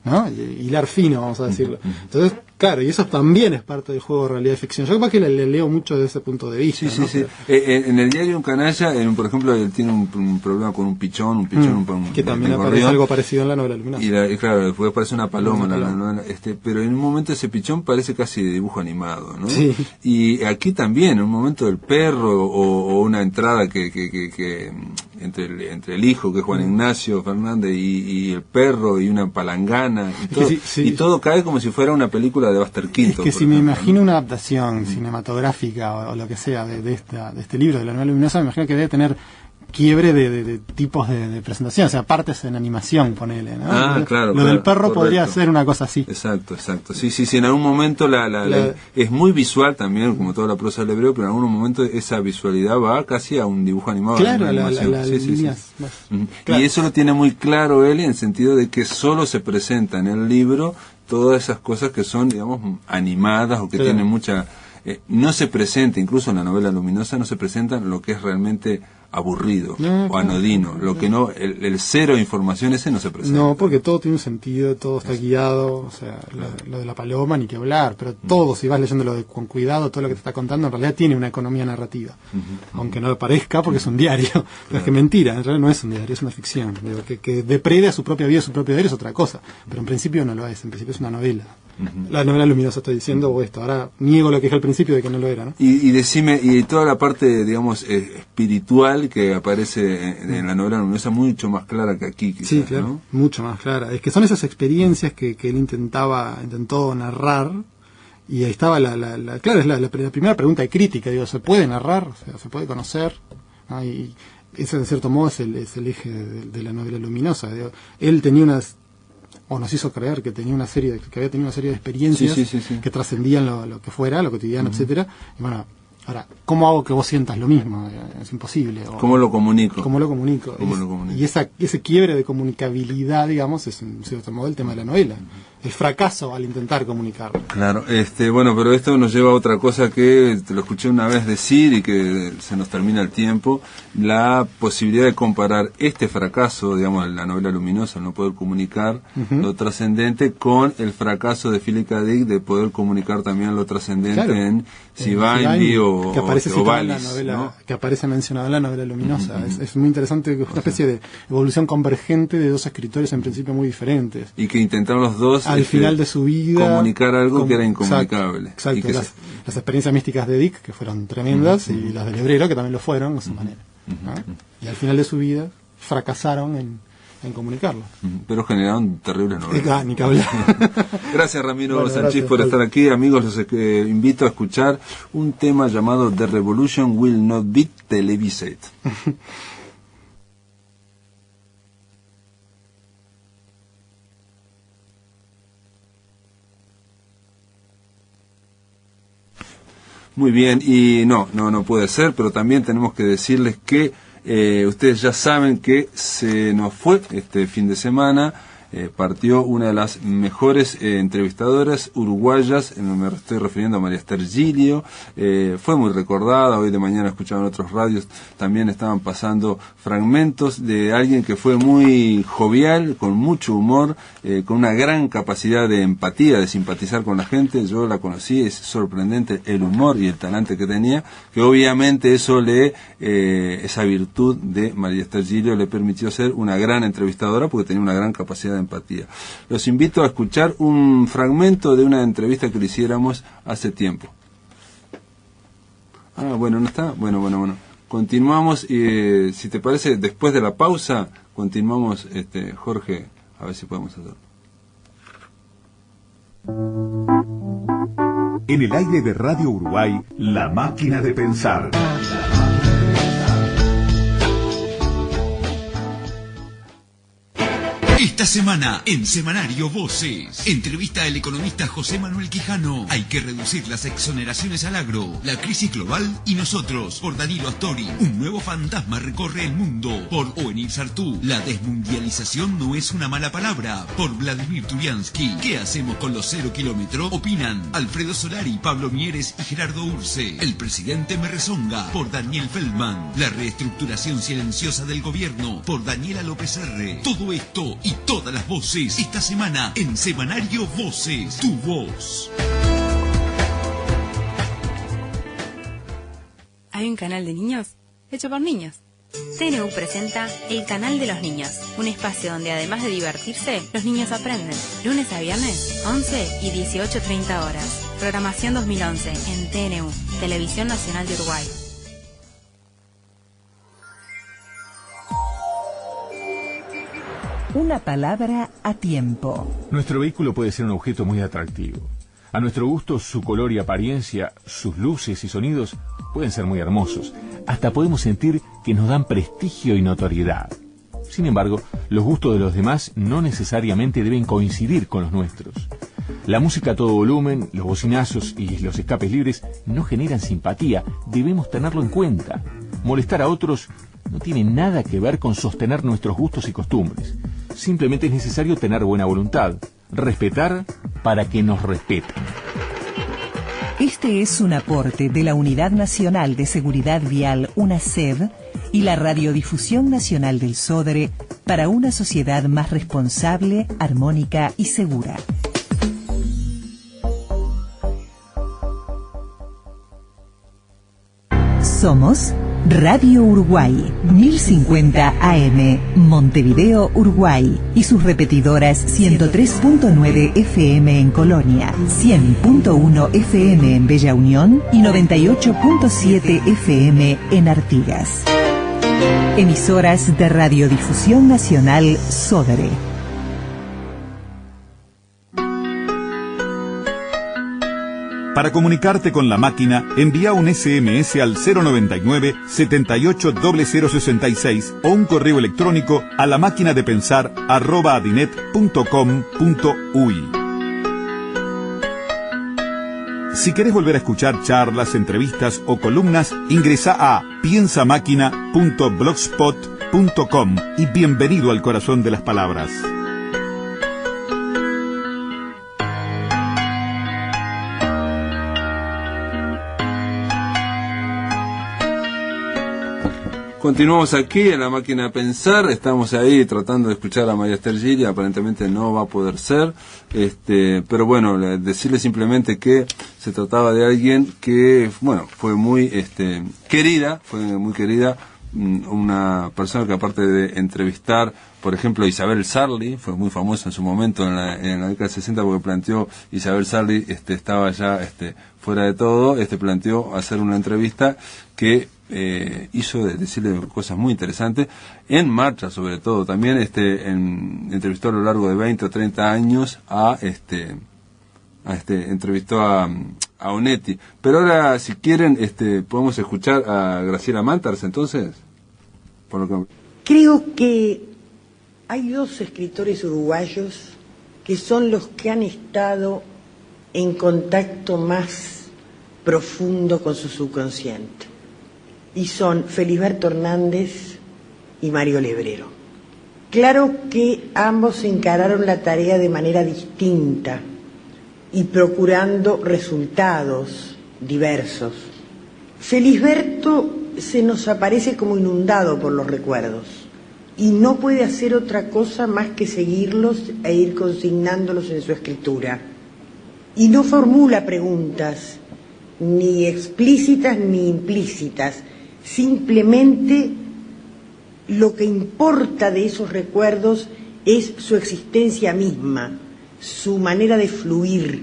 ¿no? Y hilar fino, vamos a decirlo. Entonces, claro, y eso también es parte del juego de realidad y ficción. Yo creo que le leo mucho desde ese punto de vista. Sí. En el diario Un Canalla, por ejemplo, él tiene un problema con un pichón, que también aparece algo parecido en la novela luminosa. Y claro, después aparece una paloma, pero en un momento ese pichón parece casi de dibujo animado, ¿no? Sí. Y aquí también, en un momento el perro o una entrada que entre el hijo, que es Juan Ignacio Fernández, y el perro, y una palangana, y todo cae como si fuera una película de Buster Keaton. Es que si me imagino una adaptación cinematográfica o lo que sea de este libro, de la novela luminosa, me imagino que debe tener quiebre de tipos de presentación, o sea, partes en animación, ponele, ¿no? Claro. Lo del perro podría ser una cosa así. Exacto. Sí, en algún momento es muy visual también, como toda la prosa del hebreo, pero en algún momento esa visualidad va casi a un dibujo animado. Claro, líneas. Claro. Y eso lo tiene muy claro él, en el sentido de que solo se presenta en el libro todas esas cosas que son, digamos, animadas o que tienen mucha... no se presenta, incluso en la novela luminosa, no se presenta lo que es realmente aburrido o anodino, lo que no, el cero de información ese no se presenta. No, porque todo tiene un sentido, todo está guiado, o sea, lo de la paloma ni que hablar, pero todo, si vas leyéndolo con cuidado, todo lo que te está contando en realidad tiene una economía narrativa, aunque no lo parezca porque es un diario, pero es que mentira, en realidad no es un diario, es una ficción, digo, que deprede a su propia vida, su propio diario es otra cosa, pero en principio no lo es, en principio es una novela. La novela luminosa estoy diciendo, o esto, ahora niego lo que dije al principio de que no lo era, ¿no? Y decime, y toda la parte, digamos, espiritual que aparece en la novela luminosa mucho más clara que aquí, quizás, sí, claro, ¿no? Mucho más clara. Es que son esas experiencias que él intentó narrar, y ahí estaba claro, es la primera pregunta de crítica, digo, ¿se puede narrar? O sea, ¿se puede conocer? Y ese, de cierto modo, es el eje de la novela luminosa. Digo, él tenía nos hizo creer que había tenido una serie de experiencias que trascendían lo que fuera, lo cotidiano, etcétera. Y bueno, ahora, ¿cómo hago que vos sientas lo mismo? Es imposible. ¿Cómo lo comunico? Y ese quiebre de comunicabilidad, digamos, es en cierto modo el tema de la novela. fracaso al intentar comunicarlo. Claro, bueno, pero esto nos lleva a otra cosa que te lo escuché una vez decir y que se nos termina el tiempo, la posibilidad de comparar este fracaso, digamos, la novela luminosa, el no poder comunicar lo trascendente, con el fracaso de Philip K. Dick de poder comunicar también lo trascendente, claro, en Sivaindi o que aparece Valis, en la novela, ¿no? Que aparece mencionado en la novela luminosa. Es muy interesante, una especie de evolución convergente de dos escritores en principio muy diferentes. Y que intentaron los dos al final de su vida comunicar algo que era incomunicable. Exacto. Y que las experiencias místicas de Dick, que fueron tremendas, y las del Hebrero, que también lo fueron a su manera. Y al final de su vida fracasaron en comunicarlo. Pero generaron terribles novelas. Ni que hablar. Gracias, Ramiro Sanchís, por estar aquí. Amigos, los invito a escuchar un tema llamado The Revolution Will Not Be Televised. Muy bien, y no puede ser, pero también tenemos que decirles que ustedes ya saben que se nos fue este fin de semana, partió una de las mejores entrevistadoras uruguayas, me estoy refiriendo a María Esther Gilio, fue muy recordada, hoy de mañana escuchaban otros radios, también estaban pasando fragmentos de alguien que fue muy jovial, con mucho humor, con una gran capacidad de empatía, de simpatizar con la gente. Yo la conocí, es sorprendente el humor y el talante que tenía, que obviamente eso esa virtud de María Esther Gilio le permitió ser una gran entrevistadora, porque tenía una gran capacidad de empatía. Los invito a escuchar un fragmento de una entrevista que le hiciéramos hace tiempo. Bueno, ¿no está? Bueno. Continuamos y si te parece, después de la pausa, continuamos, Jorge, a ver si podemos hacerlo. En el aire de Radio Uruguay, La Máquina de Pensar. Esta semana, en Semanario Voces, entrevista al economista José Manuel Quijano. Hay que reducir las exoneraciones al agro, la crisis global y nosotros, por Danilo Astori. Un nuevo fantasma recorre el mundo, por Oenir Sartú. La desmundialización no es una mala palabra, por Vladimir Turiansky. ¿Qué hacemos con los 0 kilómetros? Opinan Alfredo Solari, Pablo Mieres y Gerardo Urce. El presidente me rezonga, por Daniel Feldman. La reestructuración silenciosa del gobierno, por Daniela López R. Todo esto y todas las voces esta semana en Semanario Voces, tu voz. Hay un canal de niños hecho por niños. TNU presenta El Canal de los Niños, un espacio donde además de divertirse, los niños aprenden. Lunes a viernes, 11 y 18:30 horas. Programación 2011 en TNU, Televisión Nacional de Uruguay. Una palabra a tiempo. Nuestro vehículo puede ser un objeto muy atractivo. A nuestro gusto, su color y apariencia, sus luces y sonidos pueden ser muy hermosos. Hasta podemos sentir que nos dan prestigio y notoriedad. Sin embargo, los gustos de los demás no necesariamente deben coincidir con los nuestros. La música a todo volumen, los bocinazos y los escapes libres no generan simpatía. Debemos tenerlo en cuenta. Molestar a otros no tiene nada que ver con sostener nuestros gustos y costumbres. Simplemente es necesario tener buena voluntad, respetar para que nos respeten. Este es un aporte de la Unidad Nacional de Seguridad Vial, UNASEV, y la Radiodifusión Nacional del Sodre para una sociedad más responsable, armónica y segura. Somos Radio Uruguay, 1050 AM, Montevideo, Uruguay, y sus repetidoras 103.9 FM en Colonia, 100.1 FM en Bella Unión y 98.7 FM en Artigas. Emisoras de Radiodifusión Nacional Sodre. Para comunicarte con la máquina, envía un SMS al 099-780066 o un correo electrónico a lamáquinadepensar@adinet.com.uy. Si querés volver a escuchar charlas, entrevistas o columnas, ingresa a piensamáquina.blogspot.com y bienvenido al corazón de las palabras. Continuamos aquí en la máquina de pensar, estamos ahí tratando de escuchar a María Esther Gili, aparentemente no va a poder ser, pero bueno, decirle simplemente que se trataba de alguien que, bueno, fue muy querida, una persona que aparte de entrevistar, por ejemplo, Isabel Sarli, fue muy famosa en su momento en la década del 60 porque planteó, Isabel Sarli estaba ya fuera de todo, planteó hacer una entrevista que hizo decirle cosas muy interesantes, en marcha sobre todo, también entrevistó a lo largo de 20 o 30 años entrevistó a Onetti. Pero ahora, si quieren, podemos escuchar a Graciela Mantars, entonces. Por lo que... Creo que hay dos escritores uruguayos que son los que han estado en contacto más profundo con su subconsciente. Y son Felisberto Hernández y Mario Lebrero. Claro que ambos encararon la tarea de manera distinta y procurando resultados diversos. Felisberto se nos aparece como inundado por los recuerdos y no puede hacer otra cosa más que seguirlos e ir consignándolos en su escritura. Y no formula preguntas, ni explícitas ni implícitas, simplemente lo que importa de esos recuerdos es su existencia misma, su manera de fluir,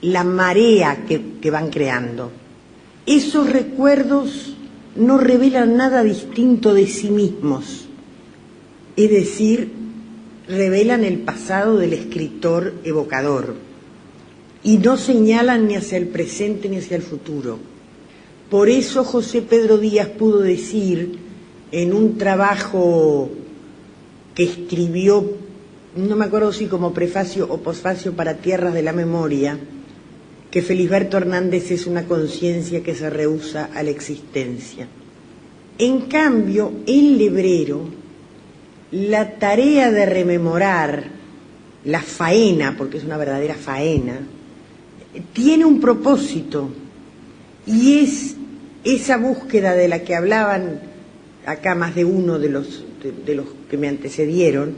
la marea que van creando. Esos recuerdos no revelan nada distinto de sí mismos, es decir, revelan el pasado del escritor evocador y no señalan ni hacia el presente ni hacia el futuro. Por eso José Pedro Díaz pudo decir en un trabajo que escribió, no me acuerdo si como prefacio o posfacio para Tierras de la Memoria, que Felisberto Hernández es una conciencia que se rehúsa a la existencia. En cambio, en Lebrero, la tarea de rememorar la faena, porque es una verdadera faena, tiene un propósito, y es esa búsqueda de la que hablaban acá más de uno de los que me antecedieron,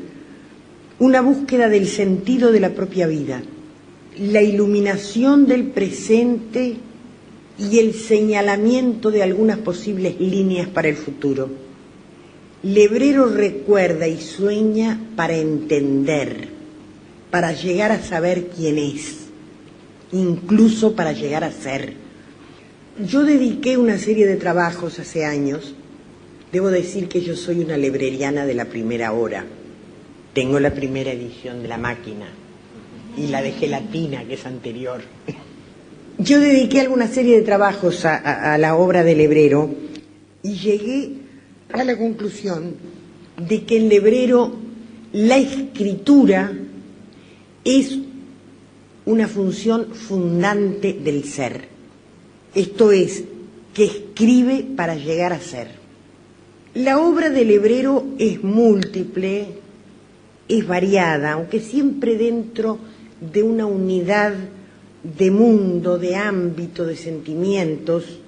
una búsqueda del sentido de la propia vida, la iluminación del presente y el señalamiento de algunas posibles líneas para el futuro. Lebrero recuerda y sueña para entender, para llegar a saber quién es, incluso para llegar a ser. Yo dediqué una serie de trabajos hace años. Debo decir que yo soy una lebreriana de la primera hora. Tengo la primera edición de La Máquina y la de Gelatina, que es anterior. Yo dediqué alguna serie de trabajos a la obra de Lebrero y llegué a la conclusión de que en Lebrero la escritura es una función fundante del ser. Esto es, que escribe para llegar a ser. La obra de Lebrero es múltiple, es variada, aunque siempre dentro de una unidad de mundo, de ámbito, de sentimientos,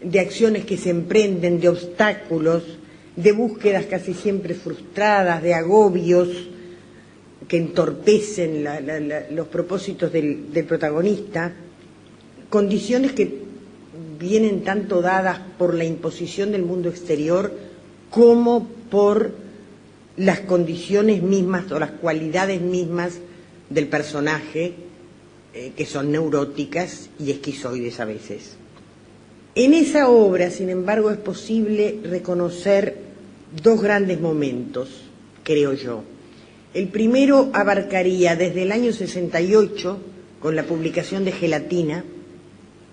de acciones que se emprenden, de obstáculos, de búsquedas casi siempre frustradas, de agobios que entorpecen los propósitos del protagonista, condiciones que vienen tanto dadas por la imposición del mundo exterior como por las condiciones mismas o las cualidades mismas del personaje, que son neuróticas y esquizoides a veces. En esa obra, sin embargo, es posible reconocer dos grandes momentos, creo yo. El primero abarcaría desde el año 68, con la publicación de Gelatina,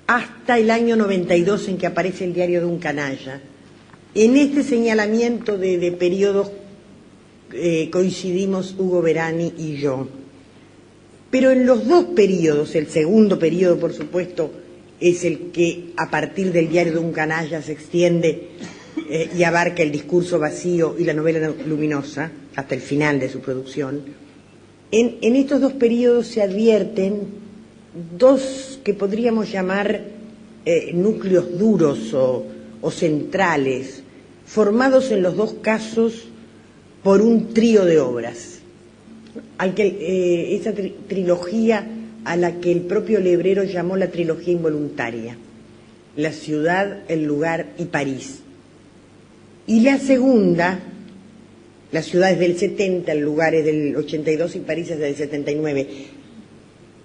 hasta el año 92 en que aparece el diario de un canalla. En este señalamiento de periodos coincidimos Hugo Verani y yo. Pero en los dos periodos, el segundo periodo, por supuesto, es el que a partir del diario de un canalla se extiende y abarca el discurso vacío y la novela luminosa, hasta el final de su producción. En estos dos periodos se advierten dos que podríamos llamar núcleos duros o centrales formados en los dos casos por un trío de obras. Esa trilogía a la que el propio Lebrero llamó la trilogía involuntaria: la ciudad, el lugar y París. Y la segunda, la ciudad es del 70, el lugar es del 82 y París es del 79.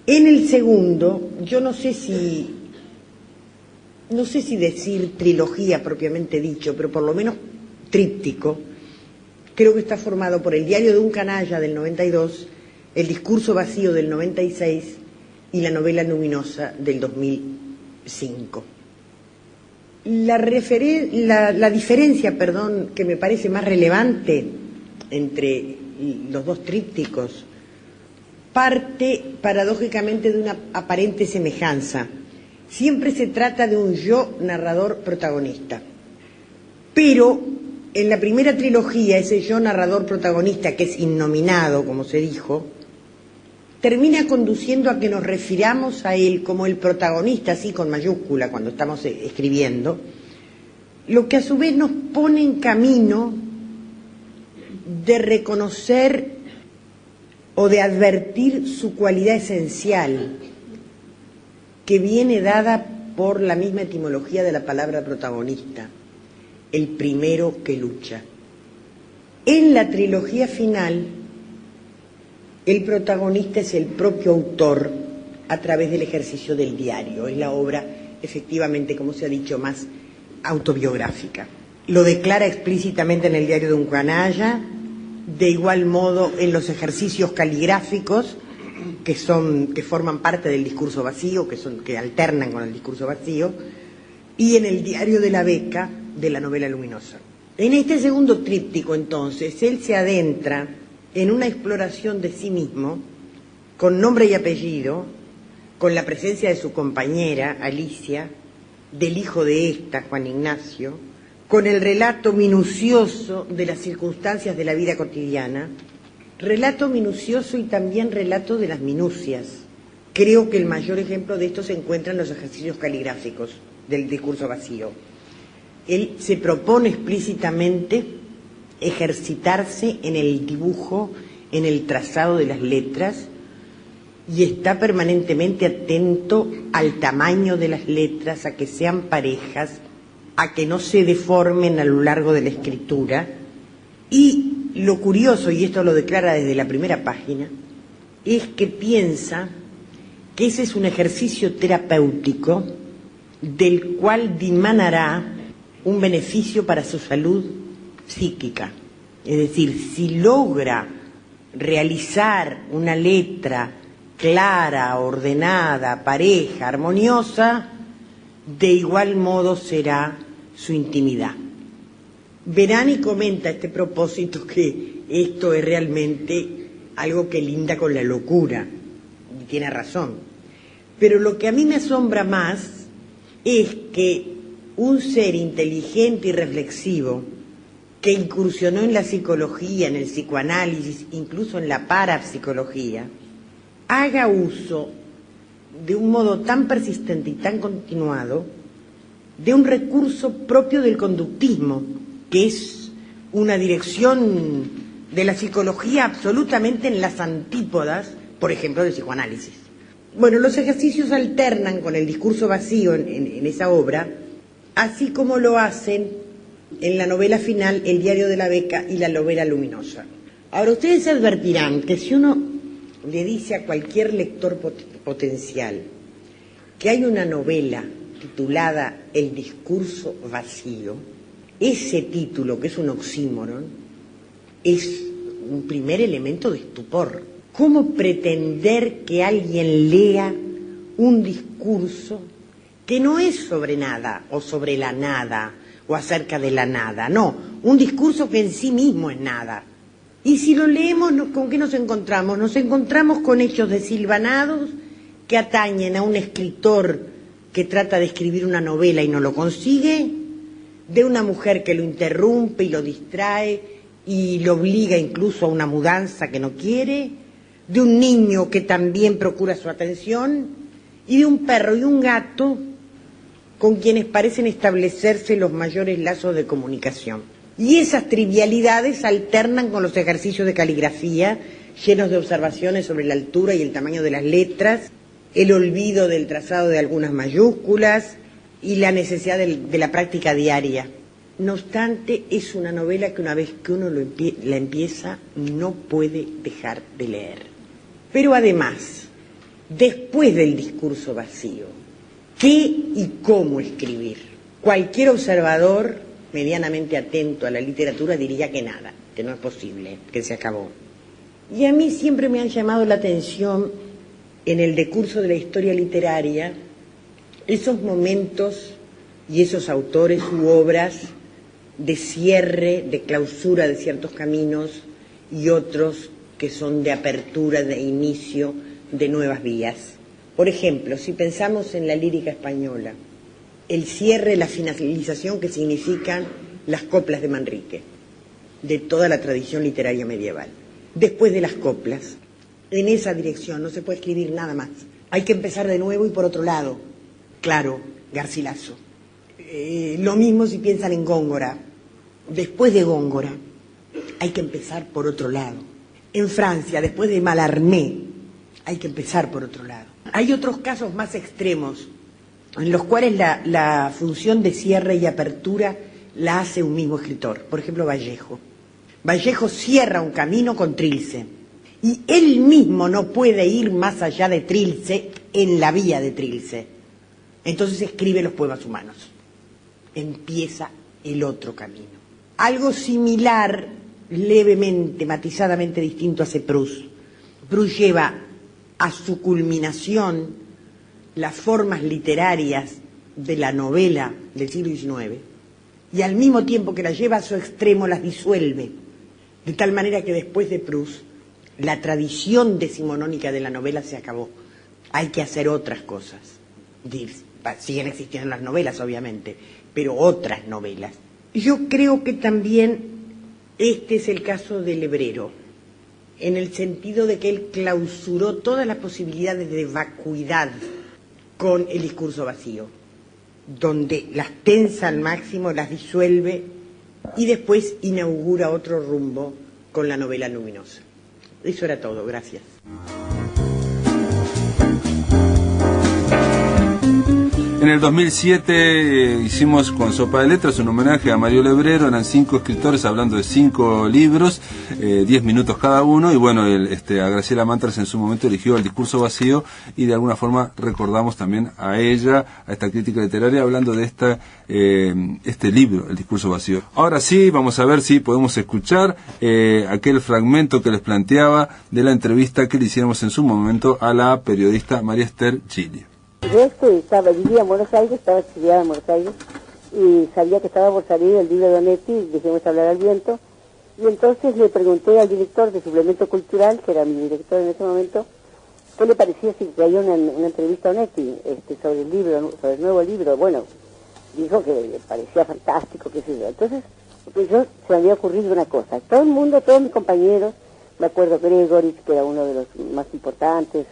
En el segundo, yo no sé si decir trilogía propiamente dicho, pero por lo menos tríptico, creo que está formado por El diario de un canalla del 92, El discurso vacío del 96 y La novela luminosa del 2005. La diferencia, que me parece más relevante entre los dos trípticos parte paradójicamente de una aparente semejanza. Siempre se trata de un yo narrador protagonista, pero en la primera trilogía ese yo narrador protagonista, que es innominado, como se dijo, termina conduciendo a que nos refiramos a él como el protagonista, así con mayúscula cuando estamos escribiendo, lo que a su vez nos pone en camino de reconocer o de advertir su cualidad esencial, que viene dada por la misma etimología de la palabra protagonista, el primero que lucha. En la trilogía final, el protagonista es el propio autor a través del ejercicio del diario. Es la obra, efectivamente, como se ha dicho, más autobiográfica. Lo declara explícitamente en El diario de un canalla, de igual modo en los ejercicios caligráficos que forman parte del discurso vacío, que alternan con el discurso vacío, y en El diario de la beca de La novela luminosa. En este segundo tríptico, entonces, él se adentra en una exploración de sí mismo, con nombre y apellido, con la presencia de su compañera, Alicia, del hijo de esta, Juan Ignacio, con el relato minucioso de las circunstancias de la vida cotidiana, relato minucioso y también relato de las minucias. Creo que el mayor ejemplo de esto se encuentra en los ejercicios caligráficos del discurso vacío. Él se propone explícitamente ejercitarse en el dibujo, en el trazado de las letras, y está permanentemente atento al tamaño de las letras, a que sean parejas, a que no se deformen a lo largo de la escritura. Y lo curioso, y esto lo declara desde la primera página, es que piensa que ese es un ejercicio terapéutico del cual dimanará un beneficio para su salud psíquica. Es decir, si logra realizar una letra clara, ordenada, pareja, armoniosa, de igual modo será su intimidad. Verán, y comenta a este propósito, que esto es realmente algo que linda con la locura, y tiene razón. Pero lo que a mí me asombra más es que un ser inteligente y reflexivo, que incursionó en la psicología, en el psicoanálisis, incluso en la parapsicología, haga uso de un modo tan persistente y tan continuado de un recurso propio del conductismo, que es una dirección de la psicología absolutamente en las antípodas, por ejemplo, del psicoanálisis. Bueno, los ejercicios alternan con el discurso vacío en esa obra, así como lo hacen en la novela final El diario de la beca y La novela luminosa. Ahora, ustedes advertirán que si uno le dice a cualquier lector potencial que hay una novela titulada El discurso vacío, ese título, que es un oxímoron, es un primer elemento de estupor. ¿Cómo pretender que alguien lea un discurso que no es sobre nada o sobre la nada o acerca de la nada? No, un discurso que en sí mismo es nada. Y si lo leemos, ¿con qué nos encontramos? Nos encontramos con hechos desilvanados que atañen a un escritor que trata de escribir una novela y no lo consigue, de una mujer que lo interrumpe y lo distrae y lo obliga incluso a una mudanza que no quiere, de un niño que también procura su atención, y de un perro y un gato con quienes parecen establecerse los mayores lazos de comunicación. Y esas trivialidades alternan con los ejercicios de caligrafía, llenos de observaciones sobre la altura y el tamaño de las letras, el olvido del trazado de algunas mayúsculas y la necesidad de la práctica diaria. No obstante, es una novela que una vez que uno la empieza, no puede dejar de leer. Pero además, después del discurso vacío, ¿qué y cómo escribir? Cualquier observador medianamente atento a la literatura diría que nada, que no es posible, que se acabó. Y a mí siempre me han llamado la atención en el decurso de la historia literaria esos momentos y esos autores u obras de cierre, de clausura de ciertos caminos y otros que son de apertura, de inicio de nuevas vías. Por ejemplo, si pensamos en la lírica española, el cierre, la finalización que significan las coplas de Manrique, de toda la tradición literaria medieval. Después de las coplas, en esa dirección no se puede escribir nada más. Hay que empezar de nuevo y por otro lado. Claro, Garcilaso. Lo mismo si piensan en Góngora. Después de Góngora, hay que empezar por otro lado. En Francia, después de Mallarmé, hay que empezar por otro lado. Hay otros casos más extremos, en los cuales la función de cierre y apertura la hace un mismo escritor. Por ejemplo, Vallejo. Vallejo cierra un camino con Trilce, y él mismo no puede ir más allá de Trilce en la vía de Trilce. Entonces escribe los poemas humanos. Empieza el otro camino. Algo similar, levemente, matizadamente distinto, hace Proust. Proust lleva a su culminación las formas literarias de la novela del siglo XIX y al mismo tiempo que las lleva a su extremo las disuelve, de tal manera que después de Proust la tradición decimonónica de la novela se acabó. Hay que hacer otras cosas. Siguen existiendo las novelas, obviamente, pero otras novelas. Yo creo que también este es el caso del Lebrero, en el sentido de que él clausuró todas las posibilidades de vacuidad con el discurso vacío, donde las tensa al máximo, las disuelve y después inaugura otro rumbo con la novela luminosa. Eso era todo, gracias. En el 2007 hicimos con Sopa de Letras un homenaje a Mario Lebrero. Eran 5 escritores hablando de 5 libros, 10 minutos cada uno, y bueno, a Graciela Mantras en su momento eligió El discurso vacío, y de alguna forma recordamos también a ella, a esta crítica literaria, hablando de este libro, El discurso vacío. Ahora sí, vamos a ver si podemos escuchar aquel fragmento que les planteaba de la entrevista que le hicimos en su momento a la periodista María Esther Chili. Yo vivía en Buenos Aires, estaba estudiada en Buenos Aires y sabía que estaba por salir el libro de Onetti, Dejemos hablar al viento, y entonces le pregunté al director de Suplemento Cultural, que era mi director en ese momento, qué le parecía si traía una entrevista a Onetti sobre el libro, sobre el nuevo libro. Bueno, dijo que le parecía fantástico, qué sé yo. Entonces, se me había ocurrido una cosa. Todo el mundo, todos mis compañeros, me acuerdo Gregory, que era uno de los más importantes,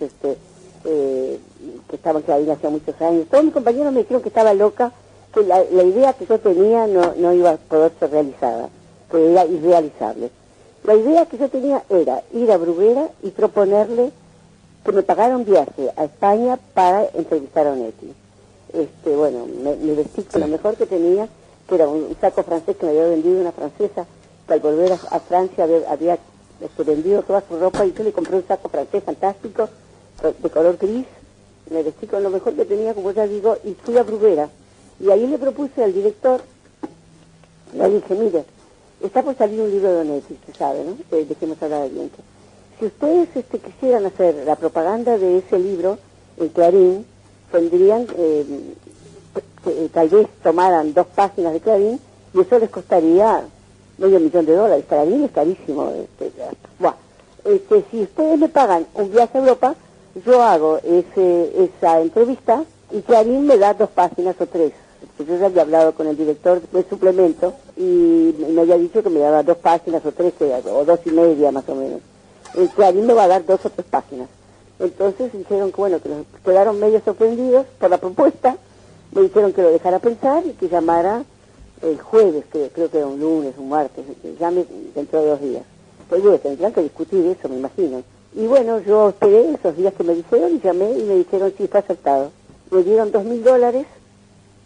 que estaban ahí hacía muchos años, todos mis compañeros me dijeron que estaba loca, que la idea que yo tenía no iba a poder ser realizada, que era irrealizable. La idea que yo tenía era ir a Bruguera y proponerle que me pagara un viaje a España para entrevistar a Onetti. Bueno, me vestí con lo mejor que tenía, que era un saco francés que me había vendido una francesa, que al volver a Francia había vendido toda su ropa, y yo le compré un saco francés fantástico, de color gris, me vestí con lo mejor que tenía, como ya digo, y fui a Bruguera. Y ahí le propuse al director, le dije, mire, está por salir un libro de Onetti, usted sabe, ¿no? Dejemos hablar al viento. Si ustedes quisieran hacer la propaganda de ese libro en Clarín, tendrían, tal vez tomaran 2 páginas de Clarín, y eso les costaría $500,000. Clarín es carísimo. Si ustedes me pagan un viaje a Europa, yo hago esa entrevista y Clarín me da 2 páginas o 3. Yo ya había hablado con el director del suplemento y me había dicho que me daba 2 páginas o 3, o 2,5 más o menos. Clarín me va a dar 2 o 3 páginas. Entonces dijeron que bueno, que quedaron medio sorprendidos por la propuesta, Me dijeron que lo dejara pensar y que llamara el jueves, creo que era un lunes, un martes, que llame dentro de 2 días. Pues bueno, tendrán que discutir eso, me imagino. Y bueno, yo esperé esos días que me dijeron y llamé y me dijeron sí, fue aceptado. Me dieron $2.000,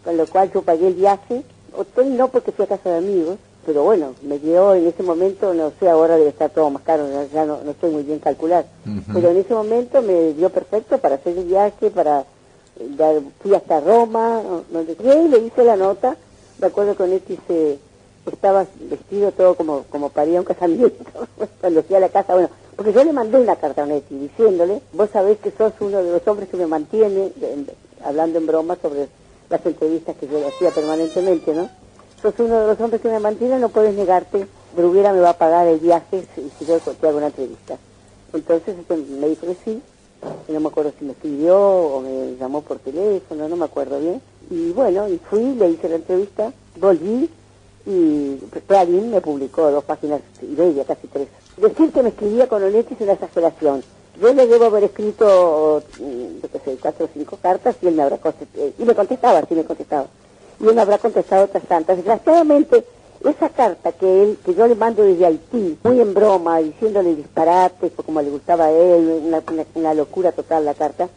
con lo cual yo pagué el viaje. Hotel no, porque fui a casa de amigos, pero bueno, me dio en ese momento, no sé, ahora debe estar todo más caro, ya no estoy muy bien calcular. Pero en ese momento me dio perfecto para hacer el viaje, fui hasta Roma, donde fui, le hice la nota. Me acuerdo que Onetti estaba vestido todo como para ir a un casamiento, cuando fui a la casa, bueno, porque yo le mandé una carta a Onetti diciéndole, vos sabés que sos uno de los hombres que me mantiene, hablando en broma sobre las entrevistas que yo le hacía permanentemente, ¿no? Sos uno de los hombres que me mantiene, no puedes negarte, Bruguera me va a pagar el viaje si yo te hago una entrevista. Entonces me dijo que sí, y no me acuerdo si me escribió o me llamó por teléfono, no me acuerdo bien. Y bueno, y fui, le hice la entrevista, volví y Clarín me publicó 2 páginas y media, casi 3. Decir que me escribía con Onetti es una exageración. Yo le debo haber escrito, yo qué sé, 4 o 5 cartas y él me habrá contestado, y me contestaba, sí me contestaba. Y él me habrá contestado otras tantas. Desgraciadamente, esa carta que yo le mando desde Haití, muy en broma, diciéndole disparates, como le gustaba a él, una locura total la carta,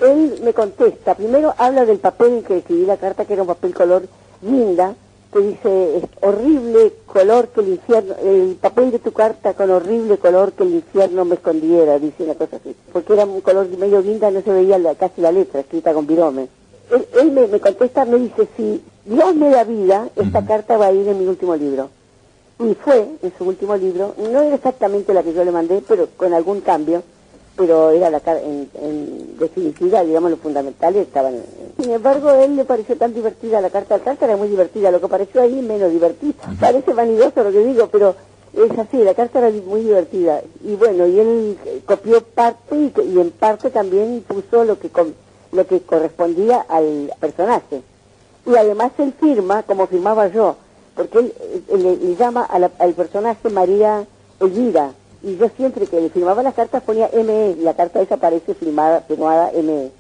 él me contesta, primero habla del papel en que escribí la carta, que era un papel color guinda, que dice, horrible color que el infierno, el papel de tu carta con horrible color que el infierno me escondiera, dice una cosa así, porque era un color medio guinda, no se veía casi la letra, escrita con virome. Él me contesta, me dice, si Dios me da vida, esta carta va a ir en mi último libro. Y fue en su último libro, no era exactamente la que yo le mandé, pero con algún cambio, pero era en definitiva, digamos, lo fundamental estaban. Sin embargo, a él le pareció tan divertida la carta era muy divertida, lo que pareció ahí menos divertido. Parece vanidoso lo que digo, pero es así, la carta era muy divertida. Y bueno, y él copió parte y en parte también puso lo que correspondía al personaje. Y además él firma como firmaba yo, porque él le llama al personaje María Elvira, y yo siempre que le firmaba las cartas ponía M.E., y la carta esa aparece firmada M.E.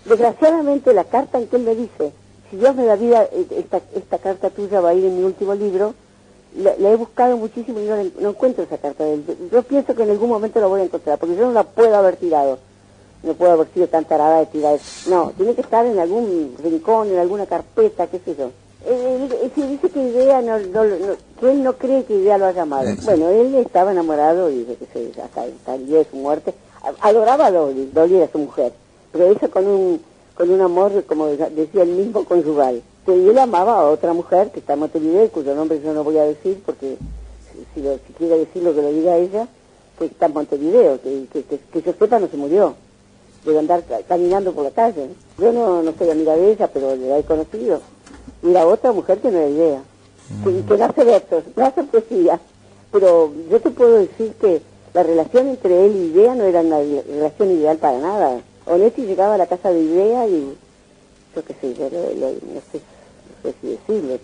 Desgraciadamente la carta en que él me dice, si Dios me da vida, esta carta tuya va a ir en mi último libro, la he buscado muchísimo y no encuentro esa carta de él. Yo pienso que en algún momento la voy a encontrar, porque yo no la puedo haber tirado. No puedo haber sido tan tarada de tirar. No, tiene que estar en algún rincón, en alguna carpeta, qué sé yo. Si dice que Idea que él no cree que Idea lo haya amado. Bueno, él estaba enamorado y hasta el día de su muerte. Adoraba a Dolly era su mujer, pero eso con un amor, como decía él mismo, conyugal. Que él amaba a otra mujer que está en Montevideo, cuyo nombre yo no voy a decir, porque si quiere decirlo que lo diga ella, que está en Montevideo, que yo sepa no se murió. Debe andar caminando por la calle. Yo no soy amiga de ella, pero la he conocido. Y la otra mujer que no era Idea, que no hace versos, no hace poesía. Pero yo te puedo decir que la relación entre él y Idea no era una relación ideal para nada. Onetti llegaba a la casa de Idea y yo qué sé, yo no sé si decirlo,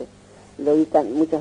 lo vi muchas